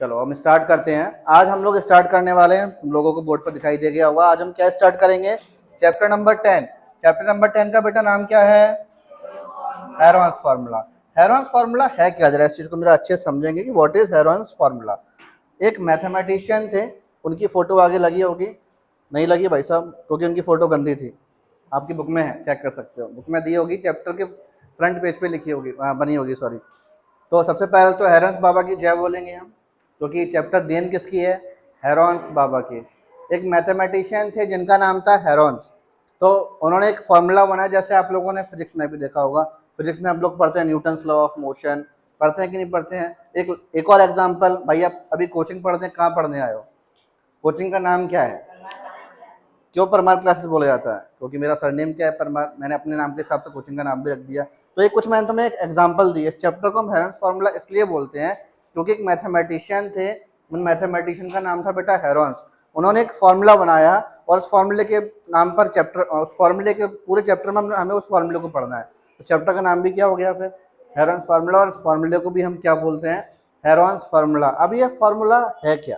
चलो हम स्टार्ट करते हैं। आज हम लोग स्टार्ट करने वाले हैं, तुम लोगों को बोर्ड पर दिखाई दे गया होगा। आज हम क्या स्टार्ट करेंगे? Chapter number 10। चैप्टर नंबर 10 का बेटा नाम क्या है? Heron's formula. हेरोन्स फार्मूला है क्या? जरा इस चीज को मेरा अच्छे से समझेंगे कि व्हाट इज हेरोन्स फार्मूला। एक मैथमेटिशियन थे, उनकी फोटो आगे लगी होगी, नहीं लगी भाई साहब क्योंकि उनकी फोटो गंदी थी। आपकी बुक में है, चेक कर सकते हो, बुक में दी होगी, चैप्टर के फ्रंट पेज पे लिखी होगी, बनी होगी, सॉरी। तो सबसे पहले तो हेरोन्स बाबा की जय बोलेंगे हम, क्योंकि चैप्टर देन किसकी है? हेरोन्स बाबा की। एक मैथमेटिशियन थे जिनका नाम था हेरोन्स। तो उन्होंने एक फॉर्मूला बनाया, जैसे आप लोगों ने फिजिक्स में भी देखा होगा। फिजिक्स में हम लोग पढ़ते हैं न्यूटन्स लॉ ऑफ मोशन, पढ़ते हैं कि नहीं पढ़ते हैं? एक और एग्जांपल, भाई आप अभी कोचिंग पढ़ते हैं, कहाँ पढ़ने आए हो? कोचिंग का नाम क्या है? क्यों परमार क्लासेस बोला जाता है? क्योंकि मेरा सरनेम क्या है? परमार। मैंने अपने नाम के हिसाब से कोचिंग का नाम भी रख दिया। तो ये कुछ मैंने तुम्हें एक एग्जांपल दी। इस चैप्टर को हम हेरोन्स फार्मूला इसलिए बोलते हैं क्योंकि एक मैथमेटिशियन थे, उन मैथमेटिशियन का नाम था बेटा हेरोन्स। उन्होंने एक फार्मूला बनाया और उस फार्मूले के नाम पर चैप्टर, उस फार्मूले के पूरे चैप्टर में हमें उस फार्मूले को पढ़ना है। तो चैप्टर का नाम भी क्या हो गया फिर? Heron's formula. और इस फार्मूले को भी हम क्या बोलते हैं? Heron's formula. अब ये फार्मूला है क्या,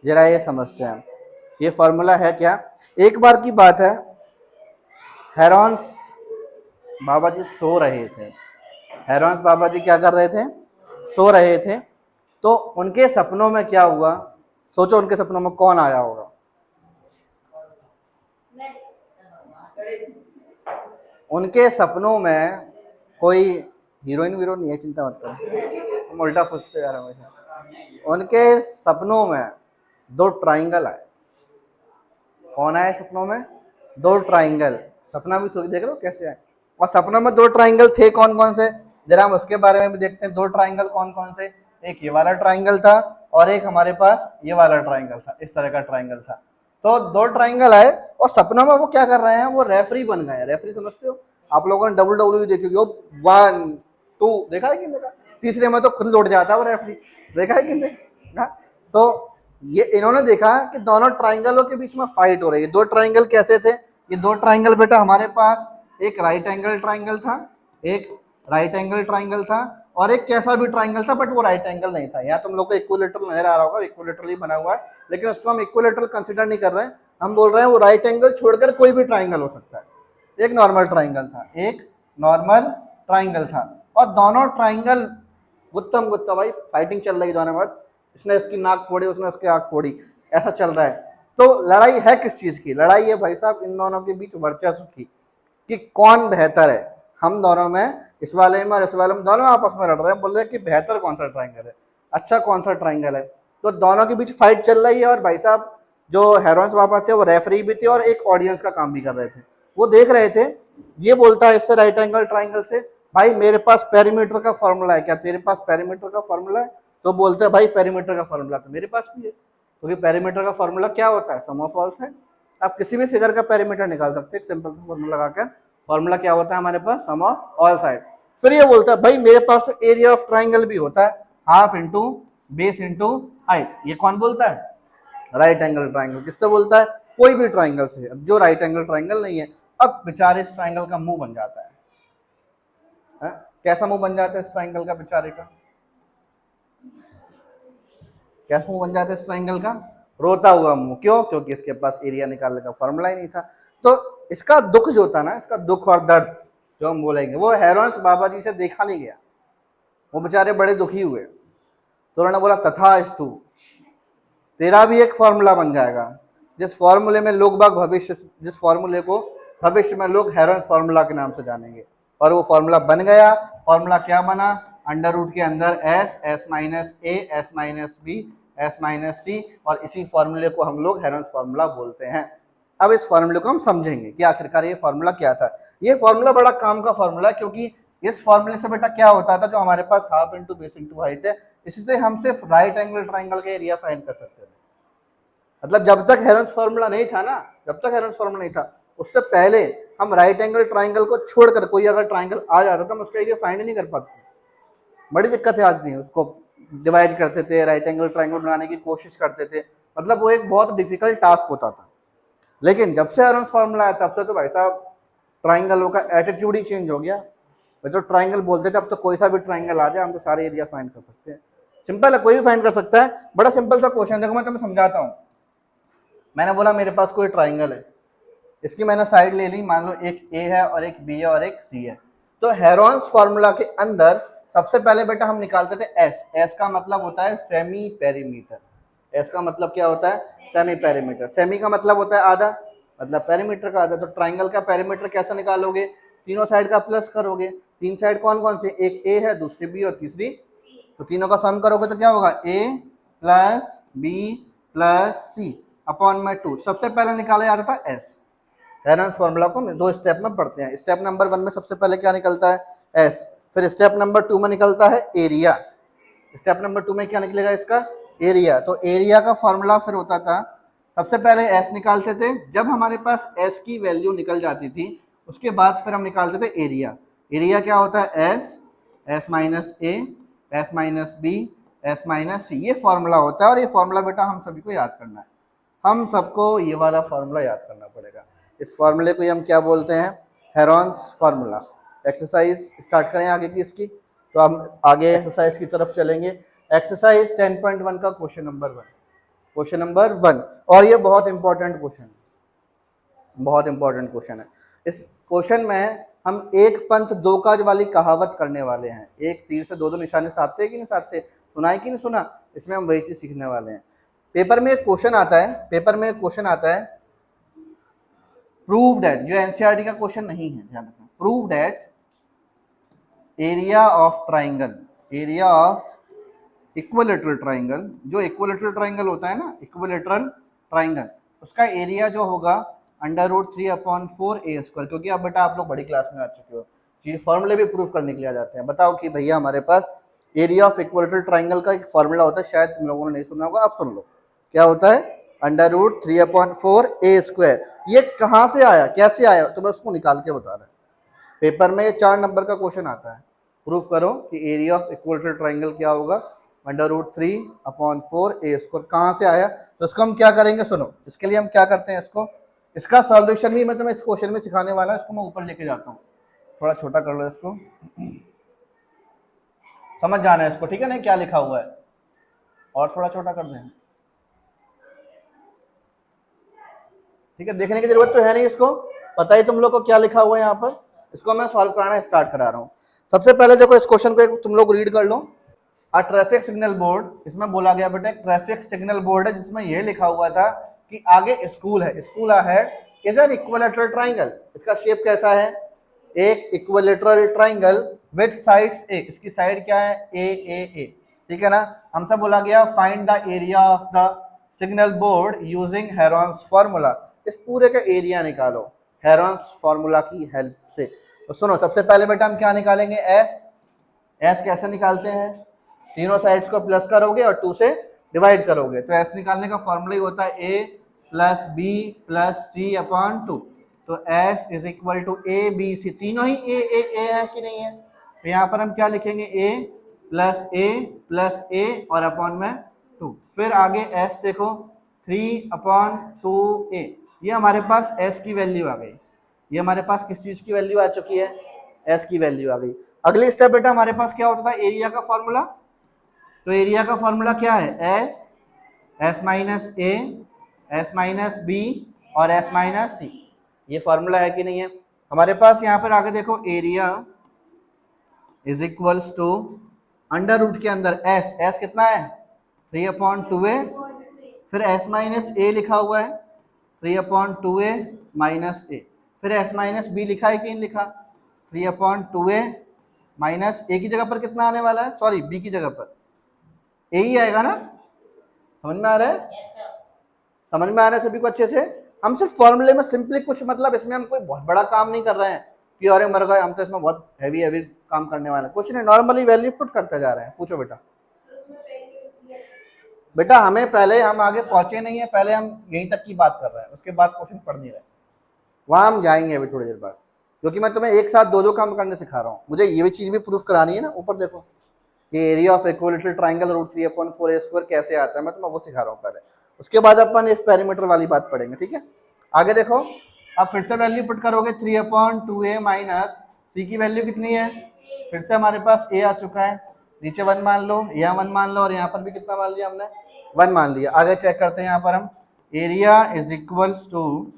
जरा ये समझते हैं। ये फार्मूला है क्या? एक बार की बात है, हेरोन्स बाबा जी सो रहे थे। हेरोन्स बाबा जी क्या कर रहे थे? सो रहे थे। तो उनके सपनों में क्या हुआ? सोचो उनके सपनों में कौन आया होगा? उनके सपनों में कोई हीरोइन वीरोइन नहीं है, चिंता मत करो, हम उल्टा सोचते जा रहे हैं। उनके सपनों में दो ट्राइंगल आए। कौन आए सपनों में? दो ट्राइंगल। सपना भी सोच देख लो कैसे आए। और सपनों में दो ट्राइंगल थे, कौन कौन से? जरा हम उसके बारे में भी देखते हैं। दो ट्राइंगल कौन कौन से? एक ये वाला ट्राइंगल था और एक हमारे पास ये वाला ट्राइंगल था, इस तरह का ट्राइंगल था। तो दो ट्राइंगल आए और सपनों में वो क्या कर रहे हैं? वो रेफरी बन गए। रेफरी समझते हो आप लोगों ने? WWE देखी होगी, 1 2 देखा है कि नहीं देखा? तीसरे में तो खुद लौट जाता है वो रेफरी, देखा है कि नहीं? हाँ? तो ये इन्होंने देखा कि दोनों ट्राइंगलों के बीच में फाइट हो रही है। दो ट्राइंगल कैसे थे? ये दो ट्राइंगल बेटा हमारे पास, एक राइट एंगल ट्राइंगल था, एक राइट एंगल ट्राइंगल था, और एक कैसा भी ट्राइंगल था, बट वो राइट एंगल नहीं था। यहाँ तुम लोग को इक्विलेटरल नजर आ रहा होगा, इक्विलेटरल ही बना हुआ है, लेकिन उसको हम इक्विलेटरल कंसिडर नहीं कर रहे हैं। हम बोल रहे हैं वो राइट एंगल छोड़कर कोई भी ट्राइंगल हो सकता है। एक नॉर्मल ट्राइंगल था, एक नॉर्मल ट्राइंगल था, और दोनों ट्राइंगल गुत्तम गुत्ता भाई फाइटिंग चल रही है दोनों में। इसने इसकी नाक फोड़ी, उसने उसकी आंख फोड़ी, ऐसा चल रहा है। तो लड़ाई है किस चीज की? लड़ाई है भाई साहब इन दोनों के बीच वर्चस्व की, कि कौन बेहतर है। हम दोनों में, इस वाले में और इस वाले में, दोनों आपस में लड़ रहे हैं, बोल रहे हैं कि बेहतर कौन सा ट्राइंगल है, अच्छा कौन सा ट्राइंगल है। तो दोनों के बीच फाइट चल रही है। और भाई साहब जो हेरोन्स बाबा थे वो रेफरी भी थे और एक ऑडियंस का काम भी कर रहे थे। वो देख रहे थे, ये बोलता है इससे राइट एंगल ट्राइंगल से, भाई मेरे पास पेरीमीटर का फॉर्मूला है, क्या तेरे पास पेरीमीटर का फॉर्मूला है? तो बोलते हैं भाई पेरीमीटर का फॉर्मूला तो मेरे पास भी है, क्योंकि पेरीमीटर का फॉर्मूला क्या होता है? सम ऑफ ऑल साइड। आप किसी भी फिगर का पेरीमीटर निकाल सकते हैं सिंपल सा फॉर्मूला लगाकर। फॉर्मूला क्या होता है हमारे पास? सम ऑफ ऑल साइड। फिर ये बोलता है भाई मेरे पास तो एरिया ऑफ ट्राइंगल भी होता है, half into base into height. ये कौन बोलता है? Right angle triangle. किससे बोलता है? कोई भी ट्राइंगल से। अब जो राइट एंगल ट्राइंगल नहीं है, अब बेचारे इस ट्राइंगल का मुंह बन जाता है। कैसा मुंह बन जाता है इस ट्राइंगल का बेचारे का? कैसा मुंह बन जाता है इस ट्राइंगल का? रोता हुआ मुंह। क्यों? क्योंकि इसके पास एरिया निकालने का फॉर्मूला ही नहीं था। तो इसका दुख जो था ना, इसका दुख और दर्द जो हम बोलेंगे, वो हेरोन्स बाबा जी से देखा नहीं गया। वो बेचारे बड़े दुखी हुए। तो उन्होंने बोला तथास्तु, तेरा भी एक फॉर्मूला बन जाएगा, जिस फॉर्मूले में लोग बाग भविष्य, जिस फॉर्मूले को भविष्य में लोग हेरोन्स फॉर्मूला के नाम से जानेंगे। और वो फॉर्मूला बन गया। फॉर्मूला क्या बना? अंडर रूट के अंदर S, S minus A, S minus B, S minus C, और इसी फॉर्मूले को हम लोग हेरोन्स फॉर्मूला बोलते हैं। अब इस फॉर्मूले को हम समझेंगे कि आखिरकार ये फॉर्मूला क्या था। ये फॉर्मूला बड़ा काम का फॉर्मूला है, क्योंकि इस फॉर्मूले से बेटा क्या होता था, जो हमारे पास half into base into height है, इससे हम सिर्फ राइट एंगल ट्राइंगल का एरिया फाइंड कर सकते थे। मतलब जब तक हेरोन्स फॉर्मूला नहीं था ना, जब तक हेरोन्स फॉर्मूला नहीं था, उससे पहले हम राइट एंगल ट्राइंगल को छोड़कर कोई अगर ट्राइंगल आ जाता था, हम उसका एरिया फाइंड नहीं कर पाते। बड़ी दिक्कत है आज नहीं, उसको डिवाइड करते थे, राइट एंगल ट्राइंगल बनाने की कोशिश करते थे, मतलब वो एक बहुत डिफिकल्ट टास्क होता था। लेकिन जब से हेरोन्स फॉर्मूला आया तब से तो भाई साहब ट्राइंगलों का एटीट्यूड ही चेंज हो गया। तो ट्राइंगल बोलते थे अब तो कोई सा भी ट्राइंगल आ जाए हम तो सारे एरिया फाइंड कर सकते हैं। सिंपल है, कोई भी फाइंड कर सकता है, बड़ा सिंपल सा क्वेश्चन। देखो मैं तुम्हें समझाता हूँ। मैंने बोला मेरे पास कोई ट्राइंगल है, इसकी मैंने साइड ले ली, मान लो एक ए है और एक बी है और एक सी है। तो हेरोन्स फॉर्मूला के अंदर सबसे पहले बेटा हम निकालते थे एस। एस का मतलब होता है सेमी पेरीमीटर। एस का मतलब क्या होता है? Semi perimeter. सेमी का मतलब होता है आधा, मतलब पेरीमीटर का आधा। तो ट्राइंगल का पेरीमीटर कैसे निकालोगे? तीनों साइड का प्लस करोगे। तीन साइड कौन कौन सी? एक ए है, दूसरी बी और तीसरी, तो तीनों का सम करोगे तो क्या होगा? ए plus b plus c upon में 2। सबसे पहले निकाला जाता था एस। हेरोन्स फॉर्मूला को दो स्टेप में पढ़ते हैं। स्टेप नंबर 1 में सबसे पहले क्या निकलता है? एस। फिर स्टेप नंबर 2 में निकलता है एरिया। स्टेप नंबर 2 में क्या निकलेगा इसका? एरिया। तो एरिया का फॉर्मूला फिर होता था, सबसे पहले एस निकालते थे, जब हमारे पास एस की वैल्यू निकल जाती थी उसके बाद फिर हम निकालते थे एरिया। एरिया क्या होता है? S, S minus A, S minus B, S minus C. ये फॉर्मूला होता है और ये फॉर्मूला बेटा हम सभी को याद करना है। हम सबको ये वाला फॉर्मूला याद करना पड़ेगा। इस फॉर्मूले को हम क्या बोलते हैं? Heron's formula. एक्सरसाइज स्टार्ट करें आगे की इसकी, तो हम आगे एक्सरसाइज की तरफ चलेंगे। एक्सरसाइज 10.1 का क्वेश्चन नंबर 1, क्वेश्चन नंबर 1। और ये बहुत इंपॉर्टेंट क्वेश्चन है, बहुत इंपॉर्टेंट क्वेश्चन है। इस क्वेश्चन में हम एक पंथ दो काज वाली कहावत करने वाले हैं। एक तीर से दो दो निशाने साधते कि नहीं साधते? सुना है कि नहीं सुना? इसमें हम वही चीज सीखने वाले हैं। पेपर में एक क्वेश्चन आता है, पेपर में एक क्वेश्चन आता है, प्रूव दैट, जो एनसीईआरटी का क्वेश्चन नहीं है, ध्यान रखना, prove that area of triangle, area of equilateral triangle, जो इक्विलेटरल ट्राइंगल होता है ना, इक्विलेटरल ट्राइंगल, उसका एरिया जो होगा √3/4 ए स्क्वायर। क्योंकि अब बेटा आप लोग बड़ी क्लास में आ चुके हो, ये फॉर्मूले भी प्रूव करने के लिए आ जाते हैं। बताओ कि भैया हमारे पास एरिया ऑफ इक्विलेटरल ट्राइंगल का एक फॉर्मूला होता है, शायद तुम लोगों ने नहीं सुना होगा, आप सुन लो। क्या होता है? √3/4 ए स्क्वायर। ये कहाँ से आया, कैसे आया, तो मैं उसको निकाल के बता रहा हूँ। पेपर में ये 4 नंबर का क्वेश्चन आता है, प्रूफ करो कि एरिया ऑफ इक्विलेटरल ट्राइंगल क्या होगा? √3/4 ए स्क्वायर। कहाँ से आया? तो इसको हम क्या करेंगे, सुनो। इसके लिए हम क्या करते हैं, इसको, इसका सॉल्यूशन भी मैं तुम्हें इस क्वेश्चन में सिखाने वाला हूं। इसको मैं ऊपर लेके जाता हूँ, थोड़ा छोटा कर लो इसको, समझ जाना है इसको, ठीक है ना, क्या लिखा हुआ है, और थोड़ा छोटा कर दें, ठीक है। देखने की जरूरत तो है नहीं, इसको पता ही तुम लोग को क्या लिखा हुआ है यहाँ पर। इसको मैं सॉल्व कराना स्टार्ट करा रहा हूँ। सबसे पहले देखो इस क्वेश्चन को तुम लोग रीड कर लो। अ ट्रैफिक सिग्नल बोर्ड, इसमें बोला गया बेटा ट्रैफिक सिग्नल बोर्ड है जिसमें यह लिखा हुआ था कि आगे स्कूल है, स्कूल है, इज एन इक्विलेटरल ट्राइंगल। इसका शेप कैसा है? एक equilateral triangle with sides A. इसकी साइड क्या है? ए ए ए, ठीक है ना। हमसे बोला गया find the area of the signal board using Heron's formula. इस पूरे का एरिया निकालो हेरोन्स फॉर्मूला की हेल्प से। तो सुनो, सबसे पहले बेटा हम क्या निकालेंगे? एस। एस कैसे निकालते हैं? तीनों साइड्स को प्लस करोगे और 2 से डिवाइड करोगे। तो एस निकालने का फॉर्मूला ही होता है a plus b plus c upon 2। तो s is equal to a b c, तीनों ही ए है कि नहीं है? तो यहाँ पर हम क्या लिखेंगे? ए प्लस ए और अपॉन में 2। फिर आगे एस देखो 3/2a, ये हमारे पास एस की वैल्यू आ गई। ये हमारे पास किस चीज की वैल्यू आ चुकी है? एस की वैल्यू आ गई। अगली स्टेप बेटा हमारे पास क्या होता था? एरिया का फॉर्मूला। तो एरिया का फॉर्मूला क्या है? S, S minus A, S minus B और एस माइनस सी। ये फॉर्मूला है कि नहीं है हमारे पास? यहाँ पर आगे देखो, area is equals to under root के अंदर एस, एस कितना है? 3/2a, फिर एस माइनस ए लिखा हुआ है 3/2a माइनस ए, फिर एस माइनस बी लिखा है कि नहीं लिखा? 3/2a माइनस ए की जगह पर कितना आने वाला है? सॉरी, बी की जगह पर ए ही आएगा ना। समझ में आ रहा है? समझ में आ रहा है सभी को अच्छे से? हम सिर्फ फॉर्मूले में सिंपली कुछ, मतलब इसमें हम कोई बहुत बड़ा काम नहीं कर रहे हैं कि अरे मर गए हम तो इसमें बहुत हैवी काम करने वाले हैं। कुछ नहीं, नॉर्मली वैल्यू पुट करते जा रहे हैं। पूछो बेटा। बेटा हमें पहले, हम आगे पहुंचे नहीं है, पहले हम यहीं तक की बात कर रहे हैं, उसके बाद क्वेश्चन पढ़ नहीं रहे, वहां हम जाएंगे अभी थोड़ी देर बाद। क्योंकि मैं तुम्हें एक साथ दो काम करने सिखा रहा हूँ, मुझे ये भी चीज भी प्रूफ करानी है ना। ऊपर देखो कि area of equilateral triangle √3/4 square कैसे आता है, मैं तुम्हें वो सिखा रहा हूँ पहले। उसके बाद अपन इस पेरीमीटर वाली बात पढ़ेंगे, ठीक है। आगे देखो, अब फिर से वैल्यू पुट करोगे 3/2a माइनस सी की वैल्यू कितनी है? फिर से हमारे पास ए आ चुका है, नीचे 1 मान लो, यहाँ 1 मान लो, और यहाँ पर भी कितना मान लिया हमने, 1 मान लिया। आगे चेक करते हैं यहाँ पर हम, area is equals to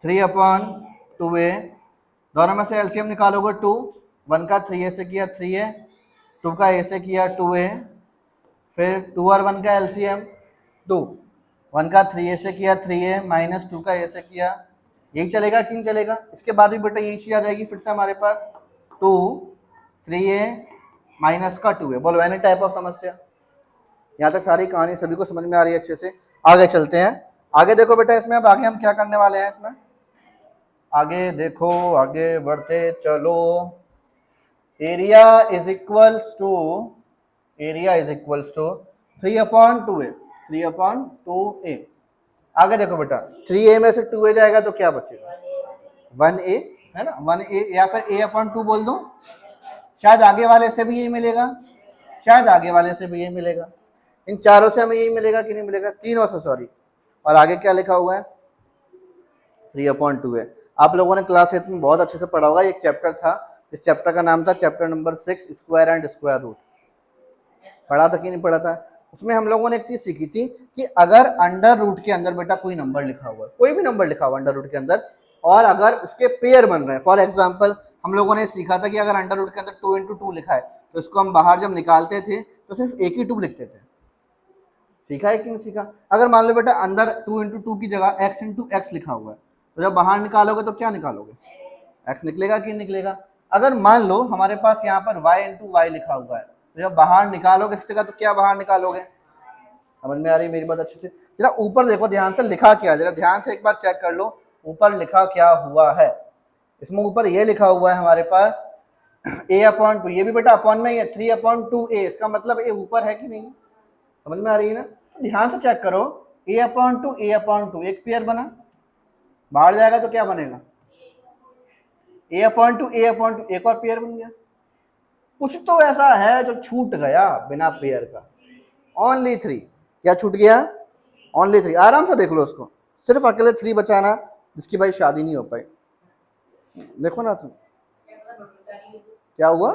3/2a, दोनों में से एलसीएम निकालोगे 2, 1 का 3a से किया 3a, 2 का a से किया 2a, फिर 2 और 1 का एलसीएम 2, 1 का 3a से किया 3a माइनस 2 का a से किया, यही चलेगा कि नहीं चलेगा? इसके बाद भी बेटा यही चीज आ जाएगी फिर से हमारे पास, 2 3a माइनस का 2a। बोलो एनी टाइप ऑफ समस्या? यहाँ तक सारी कहानी सभी को समझ में आ रही है अच्छे से? आगे चलते हैं। आगे देखो बेटा, इसमें अब आगे हम क्या करने वाले हैं, इसमें आगे देखो, आगे बढ़ते चलो। Area is equals to 3/2a, 3/2a। आगे देखो बेटा, 3a में से 2a जाएगा तो क्या बचेगा, 1a, है ना, 1a, या फिर a/2 बोल दो। शायद आगे वाले से भी यही मिलेगा, शायद आगे वाले से भी यही मिलेगा, इन चारों से हमें यही मिलेगा कि नहीं मिलेगा, तीनों से, सॉरी। और आगे क्या लिखा हुआ है, 3/2a। आप लोगों ने क्लास 8 में बहुत अच्छे से पढ़ा होगा, एक चैप्टर था, इस चैप्टर का नाम था chapter number 6, square and square root. पढ़ा था कि नहीं पढ़ा था? उसमें हम लोगों ने एक चीज सीखी थी कि अगर अंडर रूट के अंदर बेटा कोई नंबर लिखा हुआ है, कोई भी नंबर लिखा हुआ अंडर रूट के अंदर, और अगर उसके पेयर बन रहे हैं, फॉर एग्जाम्पल हम लोगों ने सीखा था कि अगर अंडर रूट के अंदर 2 × 2 लिखा है तो इसको हम बाहर जब निकालते थे तो सिर्फ एक ही 2 लिखते थे। सीखा है कि नहीं सीखा? अगर मान लो बेटा अंदर 2 × 2 की जगह x × x लिखा हुआ है, तो जब बाहर निकालोगे तो क्या निकालोगे, x निकलेगा कि नहीं निकलेगा? अगर मान लो हमारे पास यहाँ पर y × y लिखा हुआ है, तो जब बाहर निकालोगे इस जगह तो क्या बाहर निकालोगे? समझ में आ रही है मेरी बात अच्छे से? जरा ऊपर देखो ध्यान से, लिखा क्या, जरा ध्यान से एक बार चेक कर लो ऊपर लिखा क्या हुआ है। इसमें ऊपर ये लिखा हुआ है हमारे पास a/2, ये भी बेटा अपॉन में ही है, 3/2a, इसका मतलब a ऊपर है कि नहीं? समझ में आ रही है ना? ध्यान से चेक करो, a/2 एक पेयर बना, बाहर जाएगा तो क्या बनेगा, a/2 एक और पेयर बन गया। कुछ तो ऐसा है जो छूट गया बिना पेयर का, ओनली 3, क्या छूट गया, ओनली 3। आराम से देख लो उसको, सिर्फ अकेले 3 बचाना, जिसकी भाई शादी नहीं हो पाई। देखो ना तुम, क्या हुआ,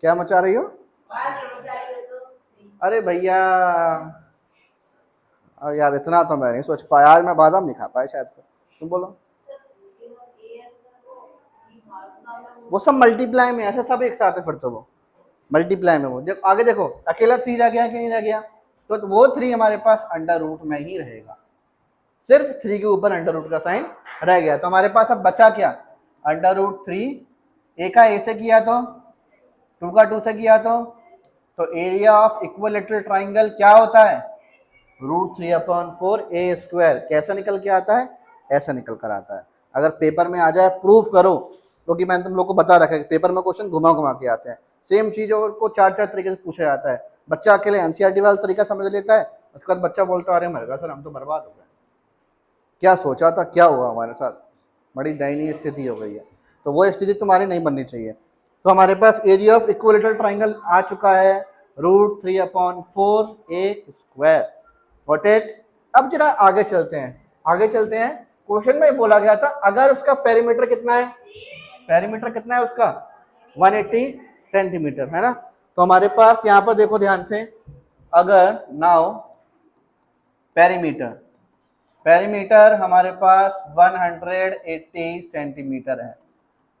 क्या मचा रही हो? अरे भैया यार इतना तो मैं नहीं सोच पाया, आज मैं बादाम नहीं खा पाया शायद, तुम बोलो। वो सब मल्टीप्लाई में, ऐसे सब एक साथ है, फिर तो वो मल्टीप्लाई में, वो देखो आगे देखो, अकेला 3 रह गया कि नहीं रह गया, तो वो 3 हमारे पास अंडर रूट में ही रहेगा, सिर्फ 3 के ऊपर अंडर रूट का साइन रह गया। तो हमारे पास अब बचा क्या, अंडर रूट 3, ए का ए से किया तो 2 का 2 से किया तो एरिया ऑफ इक्विलैटरल ट्राइंगल क्या होता है, √3/4a²। कैसा निकल के आता है, ऐसा निकल कर आता है। अगर पेपर में आ जाए प्रूफ करो, क्योंकि मैंने तुम लोग को बता रखा है कि पेपर में क्वेश्चन घुमा घुमा के आते हैं, सेम चीजों को 4-4 तरीके से पूछा जाता है। बच्चा अकेले एनसीईआरटी वाला तरीका समझ लेता है, उसके बाद बच्चा बोलता अरे मर गया सर, हम तो बर्बाद हो गए, क्या सोचा था, क्या हुआ हमारे साथ, बड़ी दयनीय स्थिति हो गई है। तो वो स्थिति तुम्हारी नहीं बननी चाहिए। तो हमारे पास एरिया ऑफ इक्विलैटरल ट्राइंगल आ चुका है, √3/4a²। Got it? अब जरा आगे चलते हैं। क्वेश्चन में बोला गया था अगर उसका पेरीमीटर कितना है, पेरीमीटर कितना है उसका, 180 सेंटीमीटर, है ना। तो हमारे पास यहाँ पर देखो ध्यान से, अगर नाउ पेरीमीटर हमारे पास 180 सेंटीमीटर है,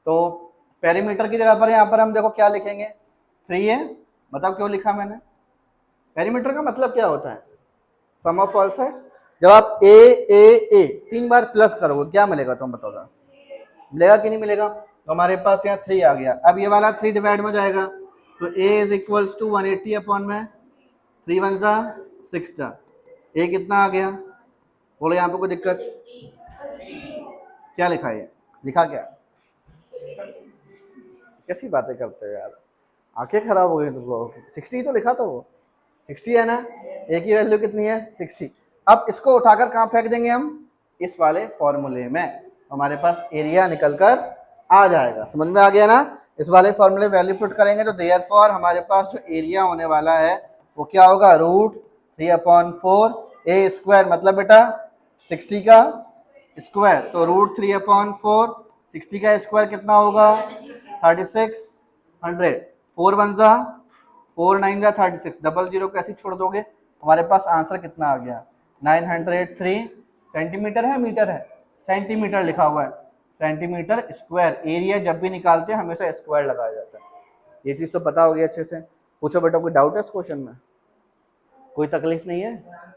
तो पेरीमीटर की जगह पर यहाँ पर हम देखो क्या लिखेंगे, 3a। बताओ क्यों लिखा मैंने, पेरीमीटर का मतलब क्या होता है, सम ऑफ ऑल साइड्स। जब आप a 3 बार प्लस करोगे क्या मिलेगा, तुम बताओ, मिलेगा कि नहीं मिलेगा? तो हमारे पास यहाँ 3 आ गया। अब ये वाला 3 डिवाइड में जाएगा, तो a is equals to 180 upon में 3 1 जा 6 जा, a कितना आ गया, बोलो यहाँ पे कोई दिक्कत, क्या लिखा है, लिखा क्या, कैसी बातें करते हो यार, आंखें खराब हो गई तुमको। 60 तो लिखा था वो, 60 है ना, a की वैल्यू कितनी है, 60। अब इसको उठाकर कहाँ फेंक देंगे हम, इस वाले फॉर्मूले में, हमारे पास एरिया निकल कर आ जाएगा। समझ में आ गया ना? इस वाले फॉर्मूले वैल्यू पुट करेंगे तो देयरफॉर हमारे पास जो एरिया होने वाला है वो क्या होगा, √3/4a², मतलब बेटा 60 का स्क्वायर, तो √3/4 60 का स्क्वायर कितना होगा, 36, 100, 4 1 जा 4 9 जा 36, डबल जीरो कैसे छोड़ दोगे, हमारे पास आंसर कितना आ गया 903 सेंटीमीटर है, मीटर है, सेंटीमीटर लिखा हुआ है, सेंटीमीटर स्क्वायर। एरिया जब भी निकालते हैं हमेशा स्क्वायर लगाया जाता है। ये चीज़ तो पता होगी अच्छे से। पूछो बेटा कोई डाउट है इस क्वेश्चन में, कोई तकलीफ नहीं है।